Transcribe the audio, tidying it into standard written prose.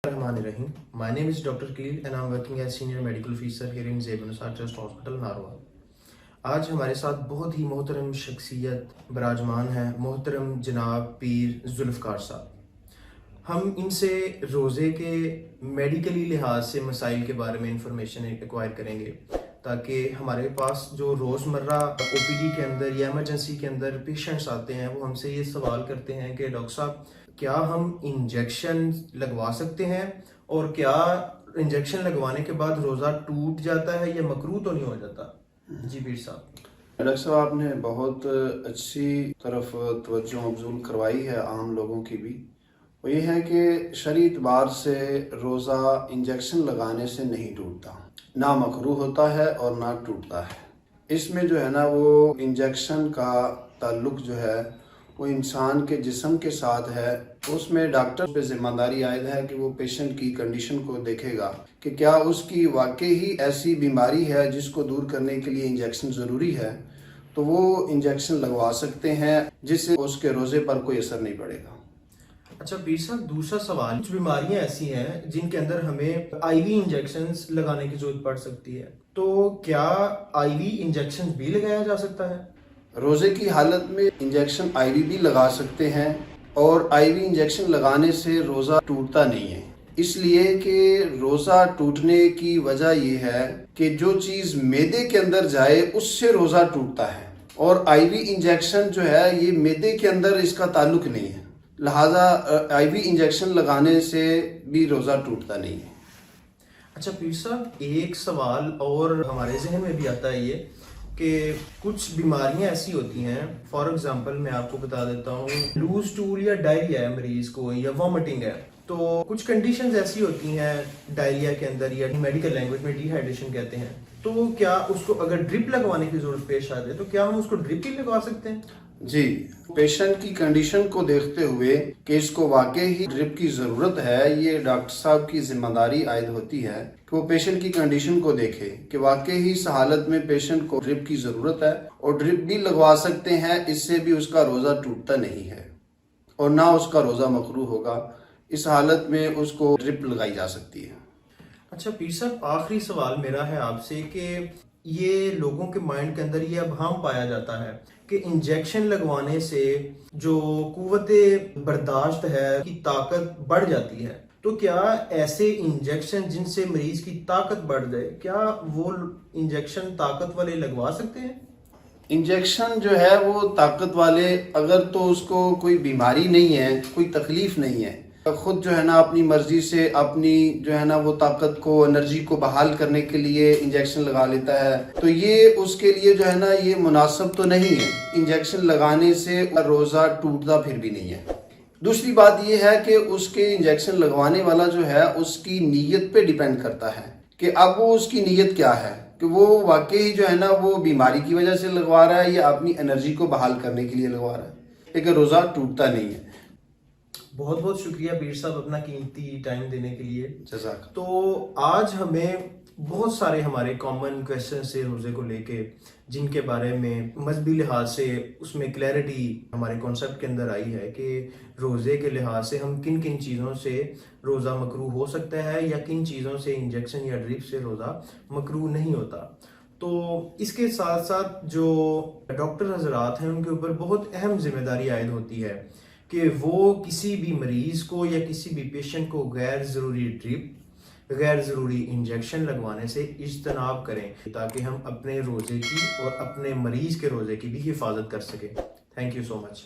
Rahim. My name is Dr. Khalil and I'm working as senior medical officer here in Zeb Nusar Trust Hospital, नारवा। आज हमारे साथ बहुत ही मोहतरम शख्सियत बराजमान हैं, मोहतरम जनाब पीर जुल्फ़कार साहब। हम इनसे रोज़े के मेडिकली लिहाज से मसाइल के बारे में इंफॉर्मेशन एक्वायर करेंगे ताकि हमारे पास जो रोज़मर्रा ओपीडी के अंदर या एमरजेंसी के अंदर पेशेंट्स आते हैं वो हमसे ये सवाल करते हैं कि डॉक्टर साहब क्या हम इंजेक्शन लगवा सकते हैं और क्या इंजेक्शन लगवाने के बाद रोज़ा टूट जाता है या मकरूह तो नहीं हो जाता। जी पीर साहब। डॉक्टर साहब आपने बहुत अच्छी तरफ तवज्जो मबज़ूल करवाई है आम लोगों की भी। वो ये है कि शरई एतबार से रोज़ा इंजेक्शन लगाने से नहीं टूटता, ना मकरूह होता है और ना टूटता है। इसमें जो है ना वो इंजेक्शन का ताल्लुक़ जो है वो इंसान के जिस्म के साथ है। उसमें डॉक्टर पे जिम्मेदारी आयद है कि वो पेशेंट की कंडीशन को देखेगा कि क्या उसकी वाकई ही ऐसी बीमारी है जिसको दूर करने के लिए इंजेक्शन ज़रूरी है, तो वो इंजेक्शन लगवा सकते हैं जिससे उसके रोज़े पर कोई असर नहीं पड़ेगा। अच्छा पीर साहब, दूसरा सवाल, कुछ बीमारियां ऐसी हैं जिनके अंदर हमें आईवी इंजेक्शंस लगाने की जरूरत पड़ सकती है, तो क्या आईवी इंजेक्शन भी लगाया जा सकता है? रोज़े की हालत में इंजेक्शन आईवी भी लगा सकते हैं और आईवी इंजेक्शन लगाने से रोज़ा टूटता नहीं है, इसलिए कि रोज़ा टूटने की वजह यह है कि जो चीज़ मैदे के अंदर जाए उससे रोज़ा टूटता है और आईवी इंजेक्शन जो है ये मैदे के अंदर इसका ताल्लुक नहीं है, लिहाजा आईवी इंजेक्शन लगाने से भी रोज़ा टूटता नहीं है। अच्छा पीर साहब, एक सवाल और हमारे जहन में भी आता है ये कि कुछ बीमारियां ऐसी होती हैं, फॉर एग्जांपल मैं आपको बता देता हूँ, लूज स्टूल या डायरिया है मरीज को या वॉमिटिंग है, तो कुछ कंडीशंस ऐसी होती हैं डायरिया के अंदर या मेडिकल लैंग्वेज में डिहाइड्रेशन कहते हैं, तो क्या उसको अगर ड्रिप लगवाने की जरूरत पेश आ जाए तो क्या हम उसको ड्रिप ही लगवा सकते हैं? जी, पेशेंट की कंडीशन को देखते हुए कि इसको वाकई ही ड्रिप की ज़रूरत है, ये डॉक्टर साहब की जिम्मेदारी आयद होती है कि वो पेशेंट की कंडीशन को देखे कि वाकई ही इस हालत में पेशेंट को ड्रिप की ज़रूरत है और ड्रिप भी लगवा सकते हैं। इससे भी उसका रोज़ा टूटता नहीं है और ना उसका रोज़ा मकरूह होगा। इस हालत में उसको ड्रिप लगाई जा सकती है। अच्छा पीर साहब, आखिरी सवाल मेरा है आपसे कि ये लोगों के माइंड के अंदर ये अबहम पाया जाता है कि इंजेक्शन लगवाने से जो कुव्वते बर्दाश्त है की ताकत बढ़ जाती है, तो क्या ऐसे इंजेक्शन जिनसे मरीज की ताकत बढ़ जाए, क्या वो इंजेक्शन ताकत वाले लगवा सकते हैं? इंजेक्शन जो है वो ताकत वाले, अगर तो उसको कोई बीमारी नहीं है, कोई तकलीफ नहीं है, खुद जो है ना अपनी मर्जी से अपनी जो है ना वो ताकत को, एनर्जी को बहाल करने के लिए इंजेक्शन लगा लेता है, तो ये उसके लिए जो है ना ये मुनासिब तो नहीं है। इंजेक्शन लगाने से रोज़ा टूटता फिर भी नहीं है। दूसरी बात ये है कि उसके इंजेक्शन लगवाने वाला जो है उसकी नीयत पे डिपेंड करता है कि अब वो उसकी नीयत क्या है, कि वो वाकई जो है ना वो बीमारी की वजह से लगवा रहा है या अपनी एनर्जी को बहाल करने के लिए लगवा रहा है, लेकिन रोज़ा टूटता नहीं है। बहुत बहुत शुक्रिया पीर साहब अपना कीमती टाइम देने के लिए। जज़ाक। तो आज हमें बहुत सारे हमारे कॉमन क्वेश्चन से रोज़े को लेके, जिनके बारे में मजहबी लिहाज से उसमें क्लैरिटी हमारे कॉन्सेप्ट के अंदर आई है कि रोज़े के लिहाज से हम किन किन चीज़ों से रोज़ा मकरूह हो सकता है या किन चीज़ों से इंजेक्शन या ड्रिप से रोज़ा मकरूह नहीं होता। तो इसके साथ साथ जो डॉक्टर हजरात हैं उनके ऊपर बहुत अहम जिम्मेदारी आयद होती है कि वो किसी भी मरीज़ को या किसी भी पेशेंट को गैर ज़रूरी ड्रिप, गैर ज़रूरी इंजेक्शन लगवाने से इज्तनाब करें ताकि हम अपने रोज़े की और अपने मरीज़ के रोज़े की भी हिफाजत कर सकें। Thank you so much.